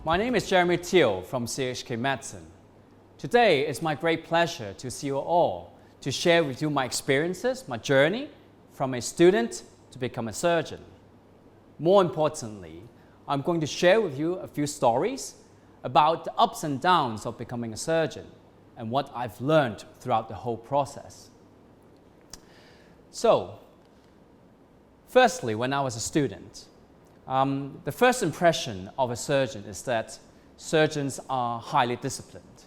My name is Jeremy Teoh from CUHK Medicine. Today, it's my great pleasure to see you all, to share with you my experiences, my journey from a student to become a surgeon. More importantly, I'm going to share with you a few stories about the ups and downs of becoming a surgeon and what I've learned throughout the whole process. So, firstly, when I was a student, the first impression of a surgeon is that surgeons are highly disciplined.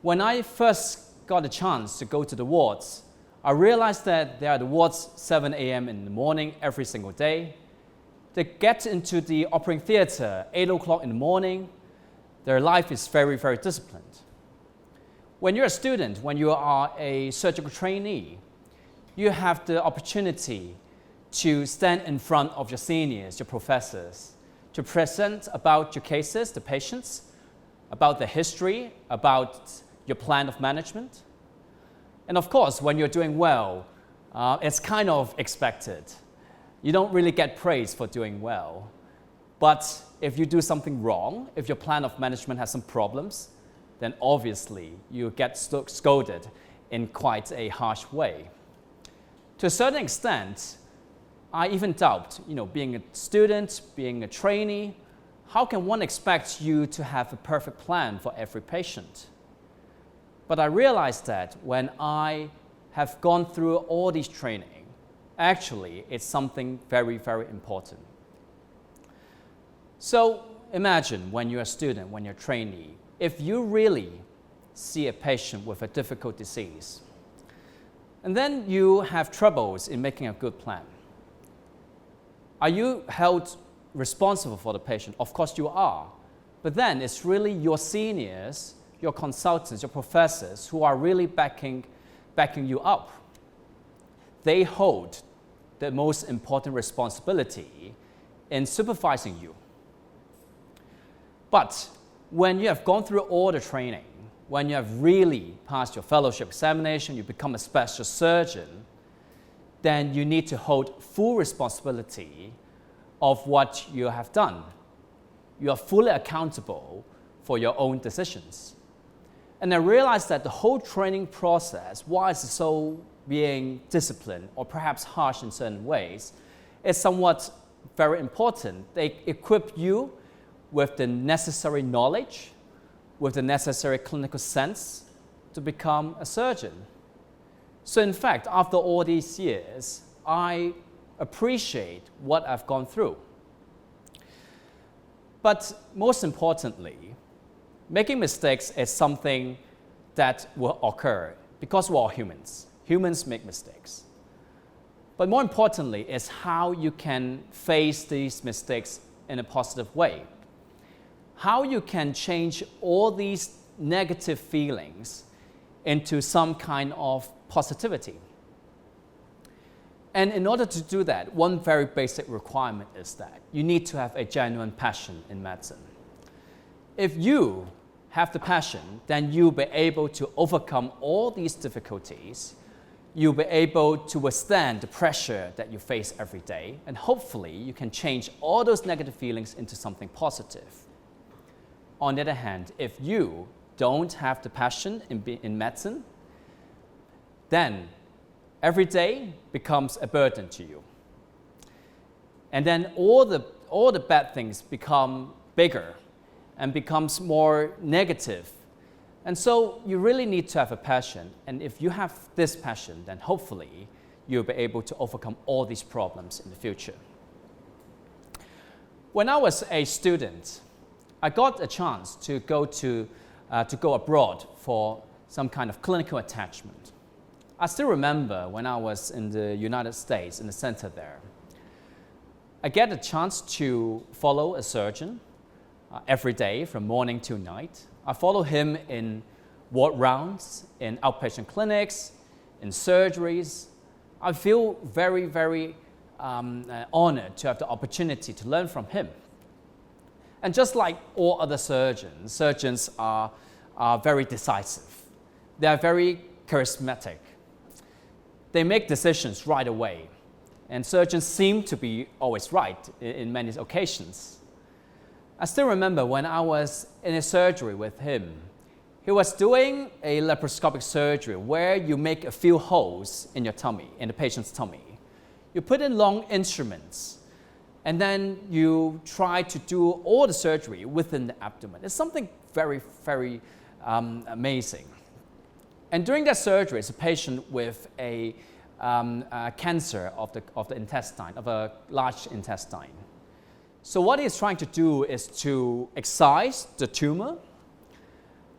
When I first got a chance to go to the wards, I realized that there are the wards 7 a.m. in the morning every single day. They get into the operating theater 8 o'clock in the morning. Their life is very, very disciplined. When you're a student, when you are a surgical trainee, you have the opportunity to stand in front of your seniors, your professors, to present about your cases, the patients, about the history, about your plan of management. And of course, when you're doing well, it's kind of expected. You don't really get praise for doing well. But if you do something wrong, if your plan of management has some problems, then obviously you get scolded in quite a harsh way. To a certain extent, I even doubt, being a student, being a trainee, how can one expect you to have a perfect plan for every patient? But I realized that when I have gone through all these training, actually it's something very, very important. So imagine when you're a student, when you're a trainee, if you really see a patient with a difficult disease, and then you have troubles in making a good plan. Are you held responsible for the patient? Of course you are. But then it's really your seniors, your consultants, your professors who are really backing you up. They hold the most important responsibility in supervising you. But when you have gone through all the training, when you have really passed your fellowship examination, you become a special surgeon, then you need to hold full responsibility of what you have done. You are fully accountable for your own decisions. And I realized that the whole training process, while it's so being disciplined or perhaps harsh in certain ways, is somewhat very important. They equip you with the necessary knowledge, with the necessary clinical sense to become a surgeon. So in fact, after all these years, I appreciate what I've gone through. But most importantly, making mistakes is something that will occur because we're all humans. Humans make mistakes. But more importantly is how you can face these mistakes in a positive way. How you can change all these negative feelings into some kind of positivity. And in order to do that, one very basic requirement is that you need to have a genuine passion in medicine. If you have the passion, then you'll be able to overcome all these difficulties. You'll be able to withstand the pressure that you face every day, and hopefully you can change all those negative feelings into something positive. On the other hand, if you don't have the passion in medicine, then every day becomes a burden to you. And then all the bad things become bigger and becomes more negative. And so you really need to have a passion. And if you have this passion, then hopefully you'll be able to overcome all these problems in the future. When I was a student, I got a chance to go abroad for some kind of clinical attachment. I still remember when I was in the United States, in the center there. I get a chance to follow a surgeon every day from morning to night. I follow him in ward rounds, in outpatient clinics, in surgeries. I feel very, very honored to have the opportunity to learn from him. And just like all other surgeons, surgeons are very decisive. They are very charismatic. They make decisions right away. And surgeons seem to be always right in many occasions. I still remember when I was in a surgery with him. He was doing a laparoscopic surgery where you make a few holes in your tummy, in the patient's tummy. You put in long instruments, and then you try to do all the surgery within the abdomen. It's something very, very amazing. And during that surgery, it's a patient with a cancer of the intestine, of a large intestine. So what he's trying to do is to excise the tumor,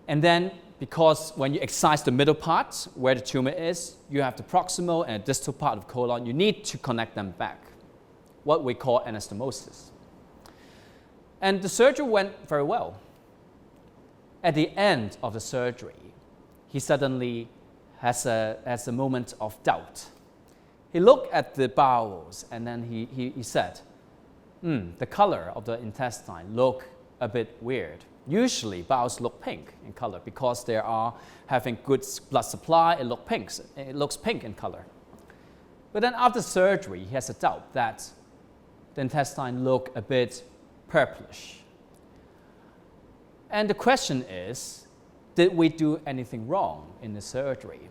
and then because when you excise the middle part where the tumor is, you have the proximal and distal part of colon, you need to connect them back, what we call anastomosis. And the surgery went very well. At the end of the surgery, he suddenly has a moment of doubt. He looked at the bowels and then he said, the color of the intestine look a bit weird. Usually bowels look pink in color because they are having good blood supply, it looks pink in color. But then after surgery, he has a doubt that the intestine look a bit purplish. And the question is, did we do anything wrong in the surgery?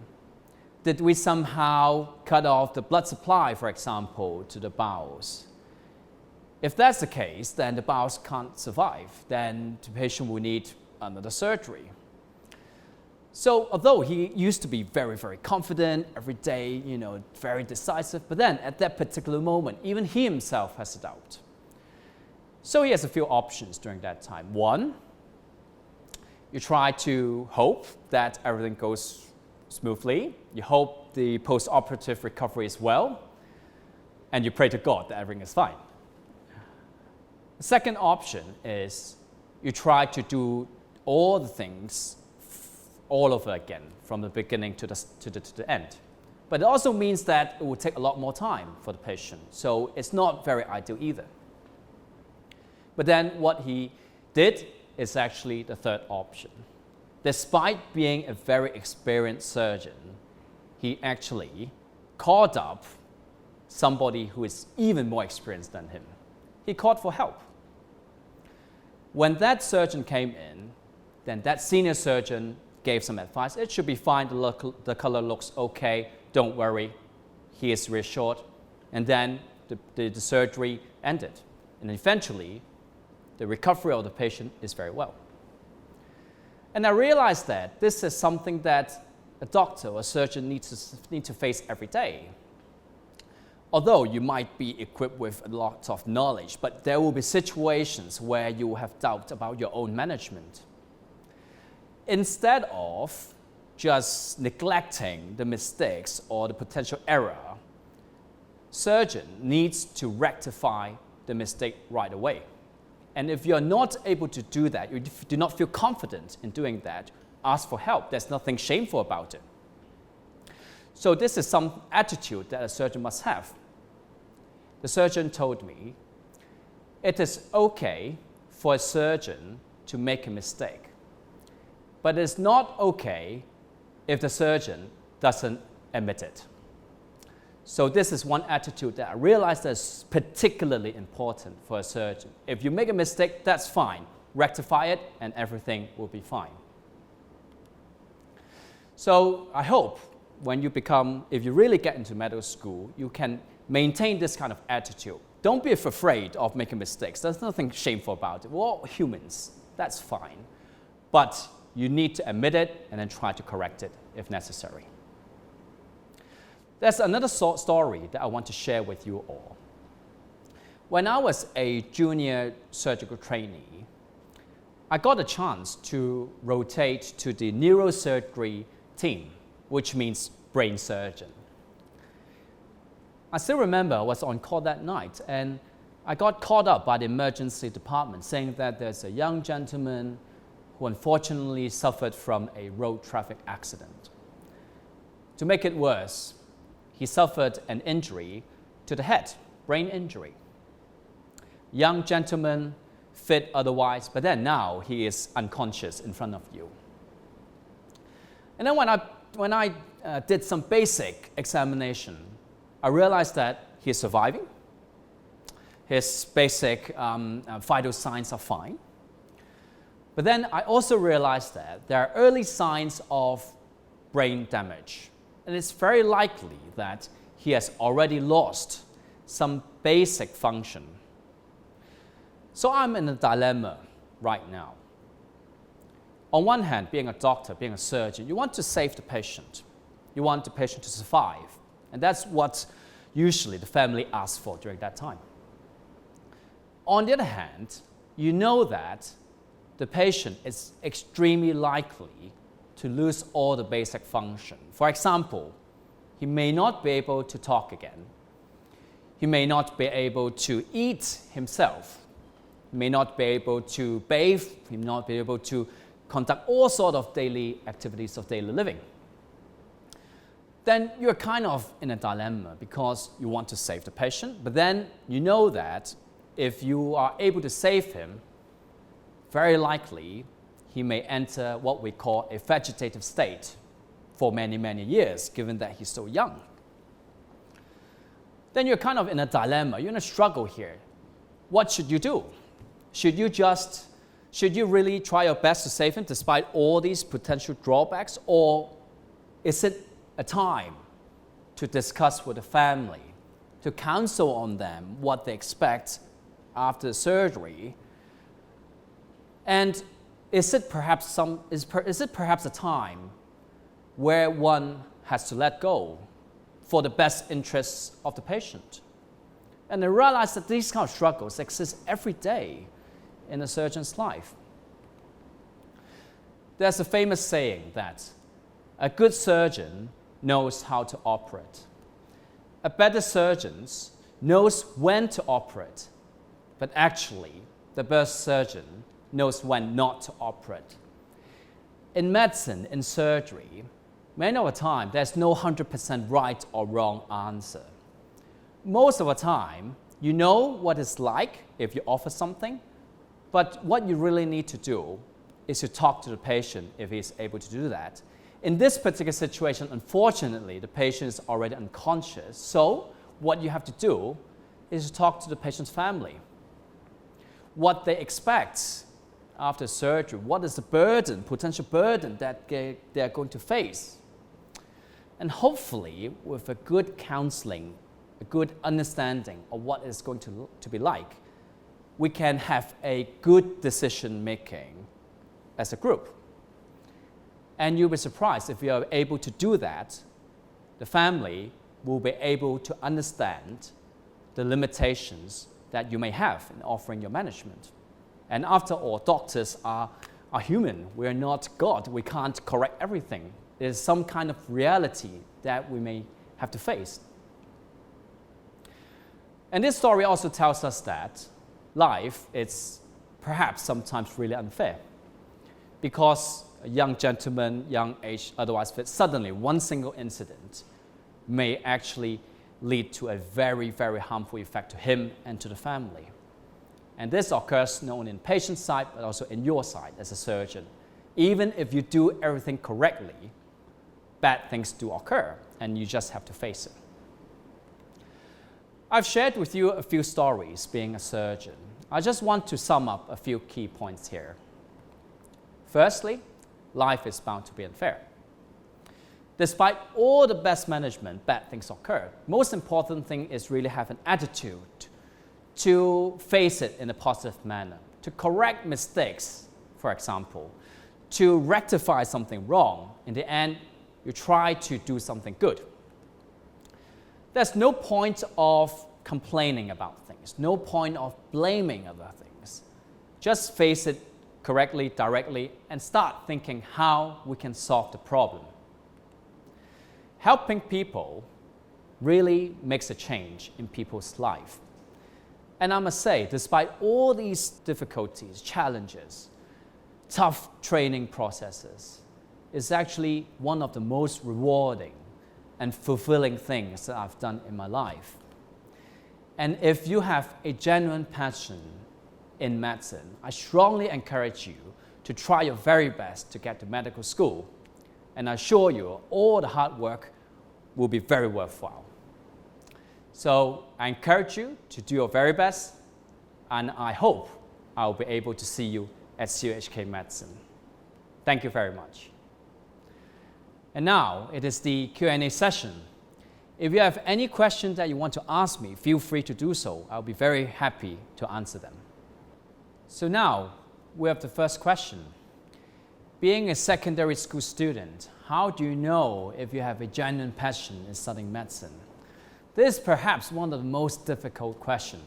Did we somehow cut off the blood supply, for example, to the bowels? If that's the case, then the bowels can't survive. Then the patient will need another surgery. So although he used to be very, very confident every day, very decisive, but then at that particular moment, even he himself has a doubt. So he has a few options during that time. One, you try to hope that everything goes smoothly. You hope the post-operative recovery is well, and you pray to God that everything is fine. The second option is you try to do all the things all over again from the beginning to the end. But it also means that it will take a lot more time for the patient, so it's not very ideal either. But then what he did is actually the third option. Despite being a very experienced surgeon, he actually called up somebody who is even more experienced than him. He called for help. When that surgeon came in, then that senior surgeon gave some advice. It should be fine, the color looks okay, don't worry. He is reassured. And then the surgery ended. And eventually, the recovery of the patient is very well. And I realized that this is something that a doctor or a surgeon needs to face every day. Although you might be equipped with a lot of knowledge, but there will be situations where you will have doubt about your own management. Instead of just neglecting the mistakes or the potential error, surgeon needs to rectify the mistake right away. And if you're not able to do that, you do not feel confident in doing that, ask for help. There's nothing shameful about it. So this is some attitude that a surgeon must have. The surgeon told me, it is okay for a surgeon to make a mistake, but it's not okay if the surgeon doesn't admit it. So this is one attitude that I realized is particularly important for a surgeon. If you make a mistake, that's fine. Rectify it and everything will be fine. So I hope if you really get into medical school, you can maintain this kind of attitude. Don't be afraid of making mistakes. There's nothing shameful about it. We're all humans. That's fine. But you need to admit it and then try to correct it if necessary. There's another story that I want to share with you all. When I was a junior surgical trainee, I got a chance to rotate to the neurosurgery team, which means brain surgeon. I still remember I was on call that night, and I got called up by the emergency department saying that there's a young gentleman who unfortunately suffered from a road traffic accident. To make it worse, he suffered an injury to the head, brain injury. Young gentleman, fit otherwise, but then now he is unconscious in front of you. And then when I did some basic examination, I realized that he is surviving. His basic vital signs are fine. But then I also realized that there are early signs of brain damage, and it's very likely that he has already lost some basic function. So I'm in a dilemma right now. On one hand, being a doctor, being a surgeon, you want to save the patient. You want the patient to survive. And that's what usually the family asks for during that time. On the other hand, you know that the patient is extremely likely to lose all the basic function. For example, he may not be able to talk again. He may not be able to eat himself. He may not be able to bathe. He may not be able to conduct all sorts of daily activities of daily living. Then you're kind of in a dilemma because you want to save the patient, but then you know that if you are able to save him, very likely he may enter what we call a vegetative state for many, many years, given that he's so young. Then you're kind of in a dilemma. You're in a struggle here. What should you do? Should you really try your best to save him despite all these potential drawbacks? Or is it a time to discuss with the family, to counsel on them what they expect after the surgery? And is it perhaps a time where one has to let go for the best interests of the patient? And I realize that these kind of struggles exist every day in a surgeon's life. There's a famous saying that a good surgeon knows how to operate. A better surgeon knows when to operate, but actually the best surgeon knows when not to operate. In medicine, in surgery, many of the time there's no 100% right or wrong answer. Most of the time, you know what it's like if you offer something, but what you really need to do is to talk to the patient if he's able to do that. In this particular situation, unfortunately, the patient is already unconscious, so what you have to do is to talk to the patient's family. What they expect after surgery, what is the burden, potential burden that they are going to face. And hopefully, with a good counseling, a good understanding of what it's going to be like, we can have a good decision making as a group. And you'll be surprised if you are able to do that, the family will be able to understand the limitations that you may have in offering your management. And after all, doctors are human. We are not God. We can't correct everything. There's some kind of reality that we may have to face. And this story also tells us that life is perhaps sometimes really unfair. Because a young gentleman, young age, otherwise fit, suddenly one single incident may actually lead to a very, very harmful effect to him and to the family. And this occurs not only in patient side, but also in your side as a surgeon. Even if you do everything correctly, bad things do occur, and you just have to face it. I've shared with you a few stories being a surgeon. I just want to sum up a few key points here. Firstly, life is bound to be unfair. Despite all the best management, bad things occur. Most important thing is really have an attitude to face it in a positive manner, to correct mistakes, for example, to rectify something wrong. In the end, you try to do something good. There's no point of complaining about things, no point of blaming other things. Just face it correctly, directly, and start thinking how we can solve the problem. Helping people really makes a change in people's life. And I must say, despite all these difficulties, challenges, tough training processes, it's actually one of the most rewarding and fulfilling things that I've done in my life. And if you have a genuine passion in medicine, I strongly encourage you to try your very best to get to medical school. And I assure you, all the hard work will be very worthwhile. So I encourage you to do your very best, and I hope I'll be able to see you at CUHK Medicine. Thank you very much. And now it is the Q&A session. If you have any questions that you want to ask me, feel free to do so. I'll be very happy to answer them. So now we have the first question. Being a secondary school student, how do you know if you have a genuine passion in studying medicine? This is perhaps one of the most difficult questions,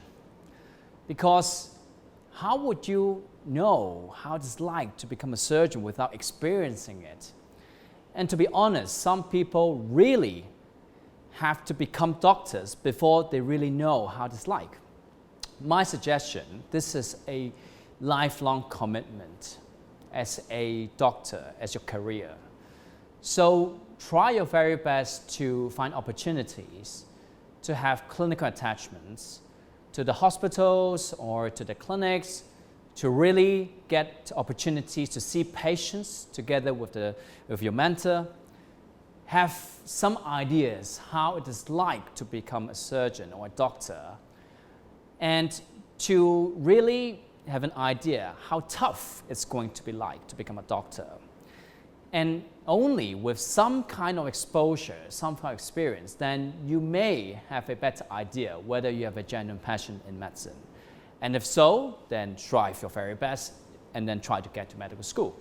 because how would you know how it's like to become a surgeon without experiencing it? And to be honest, some people really have to become doctors before they really know how it's like. My suggestion, this is a lifelong commitment as a doctor, as your career. So try your very best to find opportunities to have clinical attachments to the hospitals or to the clinics, to really get opportunities to see patients together with your mentor, have some ideas how it is like to become a surgeon or a doctor, and to really have an idea how tough it's going to be like to become a doctor. And only with some kind of exposure, some kind of experience, then you may have a better idea whether you have a genuine passion in medicine. And if so, then strive your very best and then try to get to medical school.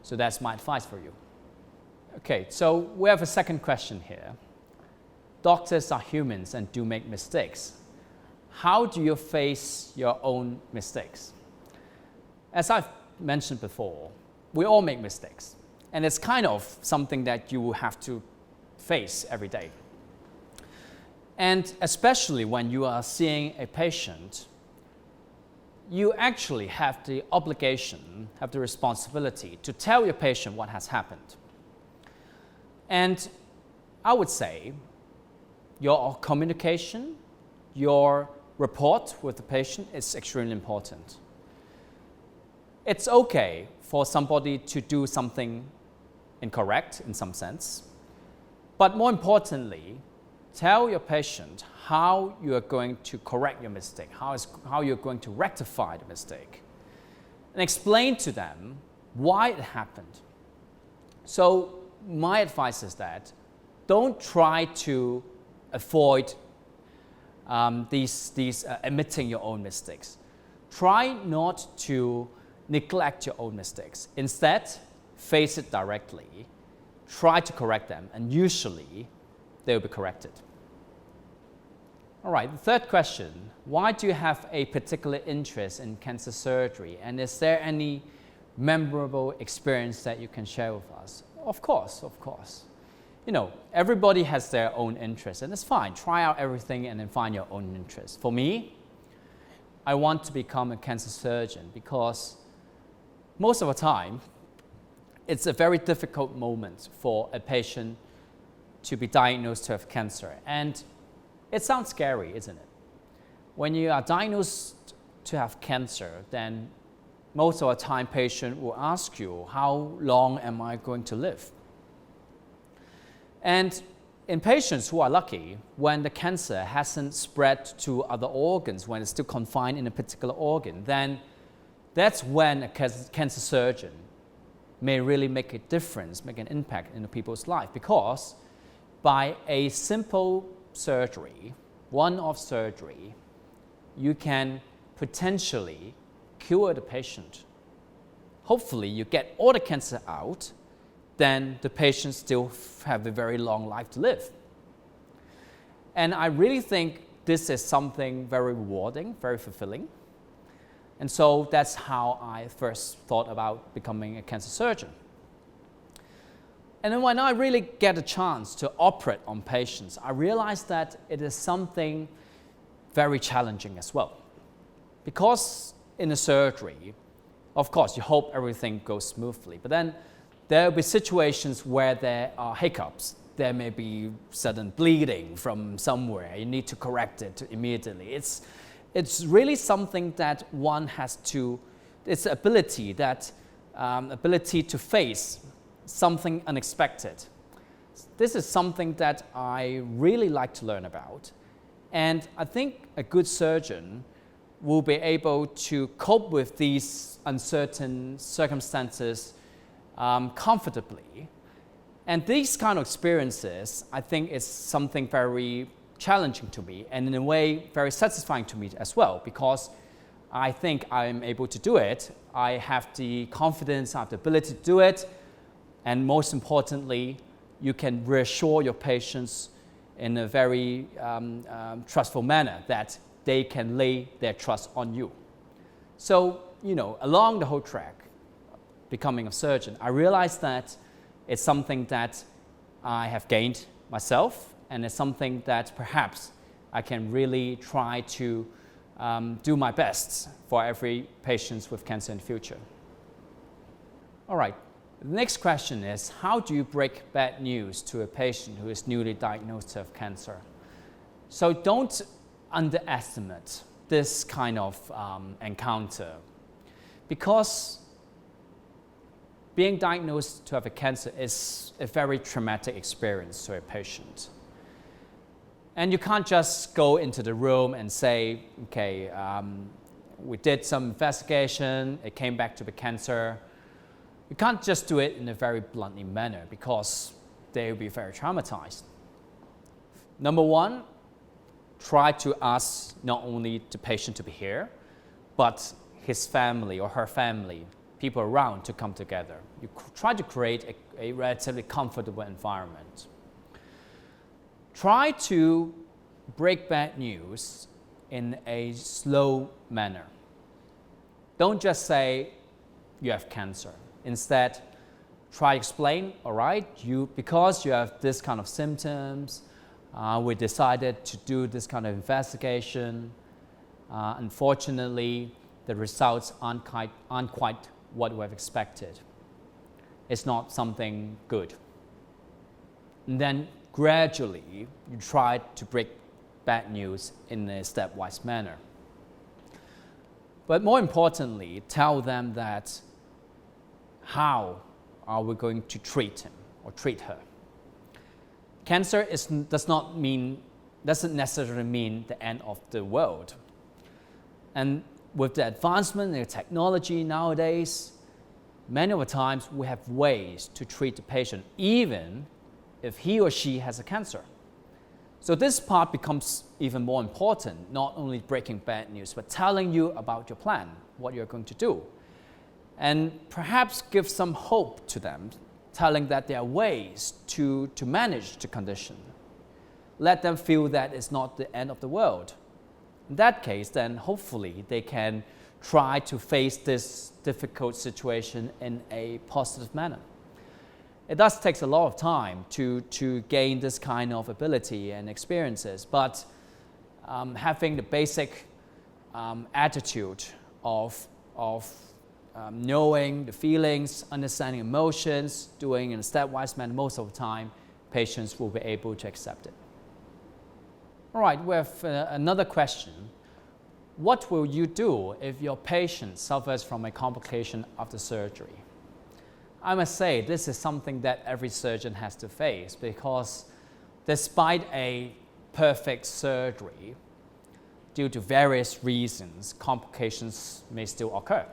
So that's my advice for you. Okay, so we have a second question here. Doctors are humans and do make mistakes. How do you face your own mistakes? As I've mentioned before, we all make mistakes. And it's kind of something that you have to face every day. And especially when you are seeing a patient, you actually have the obligation, have the responsibility to tell your patient what has happened. And I would say your communication, your rapport with the patient is extremely important. It's okay for somebody to do something incorrect in some sense, but more importantly, tell your patient how you are going to correct your mistake, how you're going to rectify the mistake, and explain to them why it happened. So my advice is that don't try to avoid admitting your own mistakes. Try not to neglect your own mistakes. Instead, face it directly, try to correct them, and usually they will be corrected. All right, the third question, why do you have a particular interest in cancer surgery? And is there any memorable experience that you can share with us? Of course, of course. You know, everybody has their own interest, and it's fine. Try out everything and then find your own interest. For me, I want to become a cancer surgeon because most of the time, it's a very difficult moment for a patient to be diagnosed to have cancer. And it sounds scary, isn't it? When you are diagnosed to have cancer, then most of the time patient will ask you, how long am I going to live? And in patients who are lucky, when the cancer hasn't spread to other organs, when it's still confined in a particular organ, then that's when a cancer surgeon may really make a difference, make an impact in the people's life, because by a simple surgery, one-off surgery, you can potentially cure the patient. Hopefully you get all the cancer out, then the patient still have a very long life to live. And I really think this is something very rewarding, very fulfilling. And so that's how I first thought about becoming a cancer surgeon. And then when I really get a chance to operate on patients, I realized that it is something very challenging as well. Because in a surgery, of course, you hope everything goes smoothly, but then there will be situations where there are hiccups. There may be sudden bleeding from somewhere. You need to correct it immediately. It's really something that one has to, it's ability to face something unexpected. This is something that I really like to learn about. And I think a good surgeon will be able to cope with these uncertain circumstances comfortably. And these kind of experiences, I think, is something very challenging to me, and in a way very satisfying to me as well, because I think I'm able to do it. I have the confidence, I have the ability to do it, and most importantly, you can reassure your patients in a very trustful manner that they can lay their trust on you. So, along the whole track, becoming a surgeon, I realized that it's something that I have gained myself, and it's something that perhaps I can really try to do my best for every patient with cancer in the future. All right, the next question is, how do you break bad news to a patient who is newly diagnosed with cancer? So don't underestimate this kind of encounter, because being diagnosed to have a cancer is a very traumatic experience to a patient. And you can't just go into the room and say, okay, we did some investigation, it came back to be cancer. You can't just do it in a very bluntly manner, because they will be very traumatized. Number one, try to ask not only the patient to be here, but his family or her family, people around, to come together. You try to create a relatively comfortable environment. Try to break bad news in a slow manner. Don't just say you have cancer. Instead, try to explain, all right, because you have this kind of symptoms, we decided to do this kind of investigation. Unfortunately, the results aren't quite what we have expected. It's not something good. And then gradually, you try to break bad news in a stepwise manner. But more importantly, tell them that how are we going to treat him or treat her. Cancer doesn't necessarily mean the end of the world. And with the advancement in technology nowadays, many of the times we have ways to treat the patient, even if he or she has a cancer. So this part becomes even more important, not only breaking bad news, but telling you about your plan, what you're going to do. And perhaps give some hope to them, telling that there are ways to manage the condition. Let them feel that it's not the end of the world. In that case, then hopefully they can try to face this difficult situation in a positive manner. It does take a lot of time to gain this kind of ability and experiences, but having the basic attitude of knowing the feelings, understanding emotions, doing in a stepwise manner, most of the time, patients will be able to accept it. All right, we have another question. What will you do if your patient suffers from a complication after surgery? I must say, this is something that every surgeon has to face, because despite a perfect surgery, due to various reasons, complications may still occur.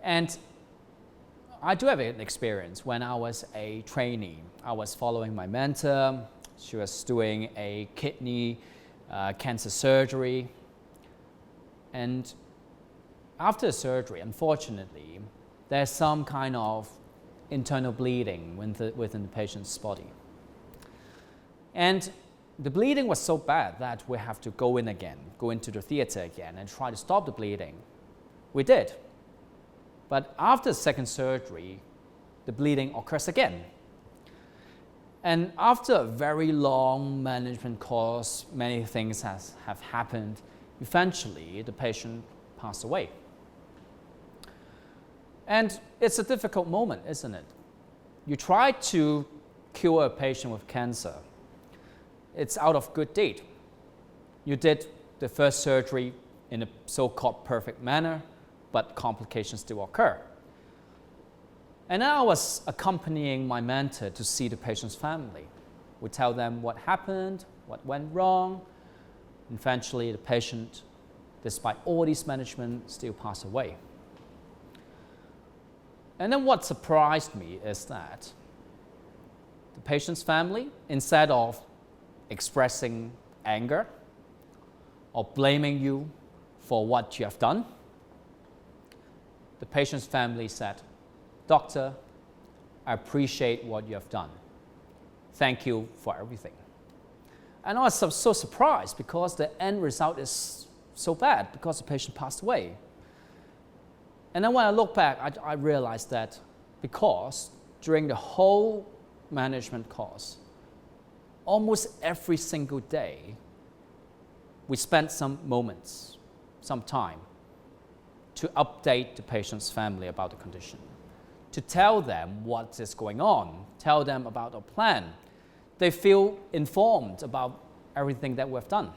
And I do have an experience. When I was a trainee, I was following my mentor. She was doing a kidney cancer surgery. And after the surgery, unfortunately, there's some kind of internal bleeding within the patient's body. And the bleeding was so bad that we have to go into the theater again and try to stop the bleeding. We did. But after the second surgery, the bleeding occurs again. And after a very long management course, many things have happened. Eventually, the patient passed away. And it's a difficult moment, isn't it? You try to cure a patient with cancer. It's out of good deed. You did the first surgery in a so-called perfect manner, but complications still occur. And then I was accompanying my mentor to see the patient's family. We tell them what happened, what went wrong. Eventually, the patient despite all these management, still pass away. And then what surprised me is that the patient's family, instead of expressing anger or blaming you for what you have done, the patient's family said, "Doctor, I appreciate what you have done. Thank you for everything." And I was so surprised because the end result is so bad because the patient passed away. And then when I look back, I realized that because during the whole management course, almost every single day, we spent some moments, some time, to update the patient's family about the condition, to tell them what is going on, tell them about our plan. They feel informed about everything that we've done.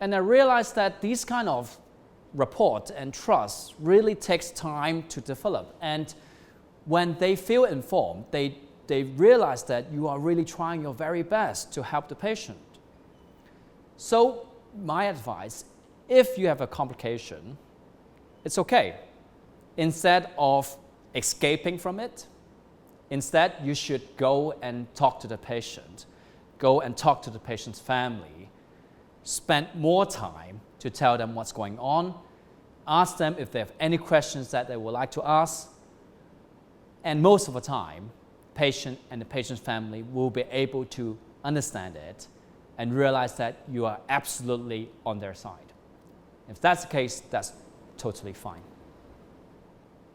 And I realized that these kind of rapport and trust really takes time to develop. And when they feel informed, they realize that you are really trying your very best to help the patient. So my advice, if you have a complication, it's okay. Instead of escaping from it, instead you should go and talk to the patient, go and talk to the patient's family, spend more time to tell them what's going on, ask them if they have any questions that they would like to ask, and most of the time, patient and the patient's family will be able to understand it and realize that you are absolutely on their side. If that's the case, that's totally fine.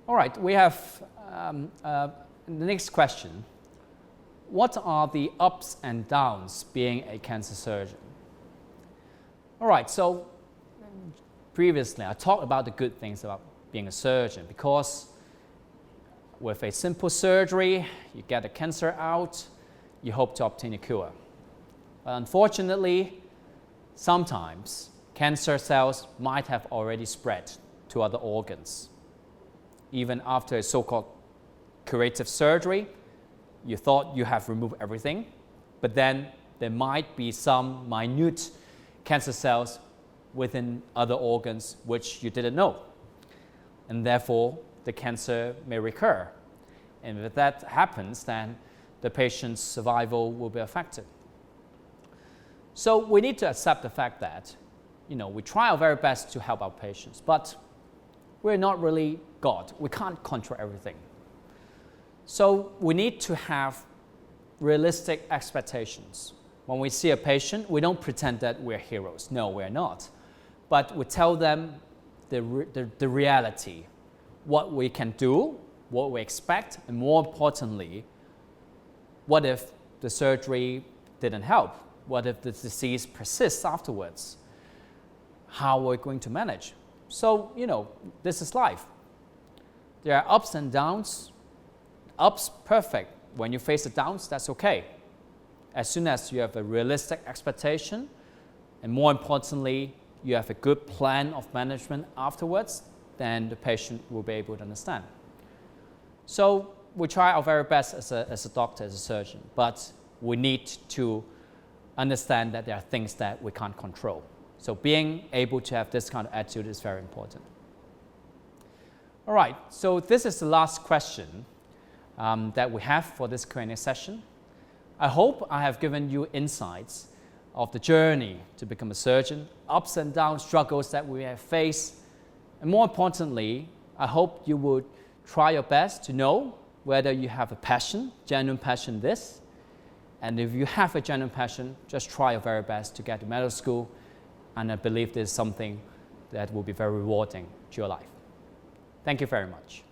All right, we have the next question. What are the ups and downs being a cancer surgeon? All right, so previously I talked about the good things about being a surgeon because with a simple surgery, you get the cancer out, you hope to obtain a cure. But unfortunately, sometimes cancer cells might have already spread to other organs. Even after a so-called curative surgery, you thought you have removed everything, but then there might be some minute cancer cells within other organs which you didn't know. And therefore, the cancer may recur. And if that happens, then the patient's survival will be affected. So we need to accept the fact that, we try our very best to help our patients, but we're not really God. We can't control everything. So we need to have realistic expectations. When we see a patient, we don't pretend that we're heroes. No, we're not. But we tell them the reality, what we can do, what we expect, and more importantly, what if the surgery didn't help? What if the disease persists afterwards? How are we going to manage? So, this is life. There are ups and downs. Ups, perfect. When you face the downs, that's okay. As soon as you have a realistic expectation, and more importantly, you have a good plan of management afterwards, then the patient will be able to understand. So we try our very best as a doctor, as a surgeon, but we need to understand that there are things that we can't control. So being able to have this kind of attitude is very important. All right, so this is the last question that we have for this Q&A session. I hope I have given you insights of the journey to become a surgeon, ups and downs, struggles that we have faced, and more importantly, I hope you would try your best to know whether you have a passion, genuine passion in this, and if you have a genuine passion, just try your very best to get to medical school, and I believe this is something that will be very rewarding to your life. Thank you very much.